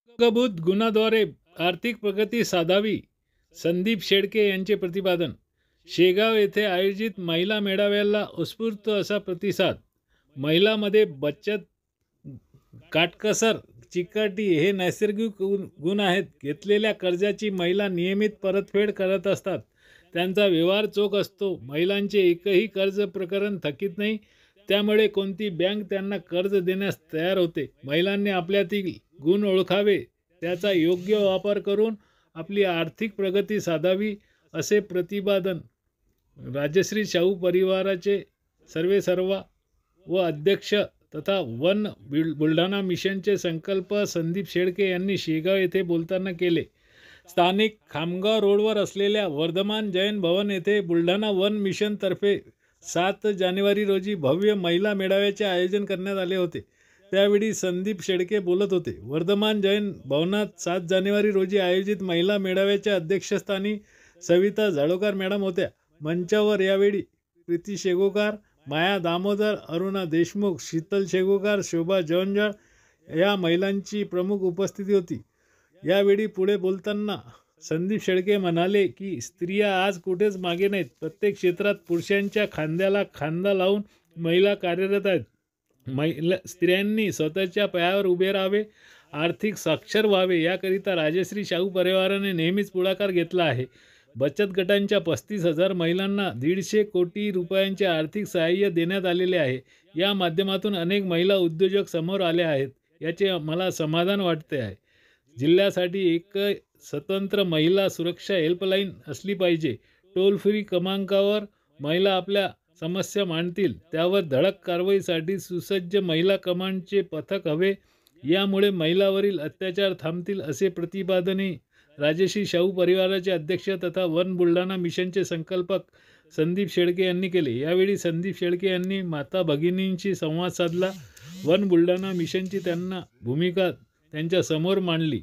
अंगभूत गुणाद्वारे आर्थिक प्रगती साधावी, संदीप शेळके यांचे प्रतिपादन. शेगाव येथे आयोजित महिला मेळाव्याला उत्स्फूर्त असा प्रतिसाद. महिलांमध्ये बचत, काटकसर, चिकाटी हे नैसर्गिक गुण आहेत. घेतलेल्या कर्जाची महिला नियमित परतफेड करत असतात. त्यांचा व्यवहार चोख असतो. महिलांचे एकही कर्ज प्रकरण थकीत नाही. त्यामुळे कोणती बँक त्यांना कर्ज देण्यास तयार होते. महिलांनी आपल्यातील गुण ओळखावे, त्याचा योग्य वापर करून आपली आर्थिक प्रगती साधावी, असे प्रतिपादन राजश्री शाहू परिवाराचे सर्वेसर्वा व अध्यक्ष तथा वन बुलढाणा मिशनचे संकल्प संदीप शेळके यांनी शेगाव येथे बोलताना केले. स्थानिक खामगाव रोडवर असलेल्या वर्धमान जैन भवन येथे बुलढाणा वन मिशनतर्फे 7 जानेवारी रोजी भव्य महिला मेळाव्याचे आयोजन करण्यात आले होते. त्यावेळी संदीप शेळके बोलत होते. वर्धमान जैन भवनात 7 जानेवारी रोजी आयोजित महिला मेळाव्याच्या अध्यक्षस्थानी सविता झाडोकर मॅडम होत्या. मंचावर यावेळी प्रीती शेगोकार, माया दामोदर, अरुणा देशमुख, शीतल शेगोकार, शोभा जवंजाळ या महिलांची प्रमुख उपस्थिती होती. यावेळी पुढे बोलताना संदीप शेळके म्हणाले की स्त्रिया आज कुठेच मागे नाहीत. प्रत्येक क्षेत्रात पुरुषांच्या खांद्याला खांदा लावून महिला कार्यरत आहेत. स्त्रियांनी स्वतःच्या पायावर उभे राहावे, आर्थिक साक्षर व्हावे, याकरिता राजश्री शाहू परिवाराने नेहमीच पुढाकार घेतला आहे. बचत गटांच्या 35,000 महिलांना 150 कोटी रुपयांचे आर्थिक सहाय्य देण्यात आलेले आहे. या माध्यमातून अनेक महिला उद्योजक समोर आले आहेत. याचे मला समाधान वाटते आहे. जिल्ह्यासाठी एक स्वतंत्र महिला सुरक्षा हेल्पलाईन असली पाहिजे. टोल फ्री क्रमांकावर महिला आपल्या समस्या मांडतील, त्यावर धडक कारवाईसाठी सुसज्ज महिला कमांडचे पथक हवे. यामुळे महिलांवरील अत्याचार थांबतील, असे प्रतिपादनही राजश्री शाहू परिवाराचे अध्यक्ष तथा वन बुलढाणा मिशनचे संकल्पक संदीप शेळके यांनी केले. यावेळी संदीप शेळके यांनी माता भगिनींशी संवाद साधला. वन बुलढाणा मिशनची त्यांना भूमिका त्यांच्या समोर मांडली.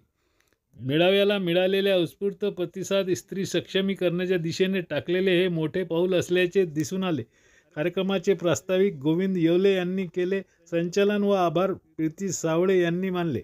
मेळाव्याला मिळालेल्या उत्स्फूर्त प्रतिसाद स्त्री सक्षमीकरणाच्या दिशेने टाकलेले हे मोठे पाऊल असल्याचे दिसून आले. कार्यक्रमाचे प्रास्ताविक गोविंद येवले यांनी केले. संचालन व आभार प्रीती सावळे यांनी मानले.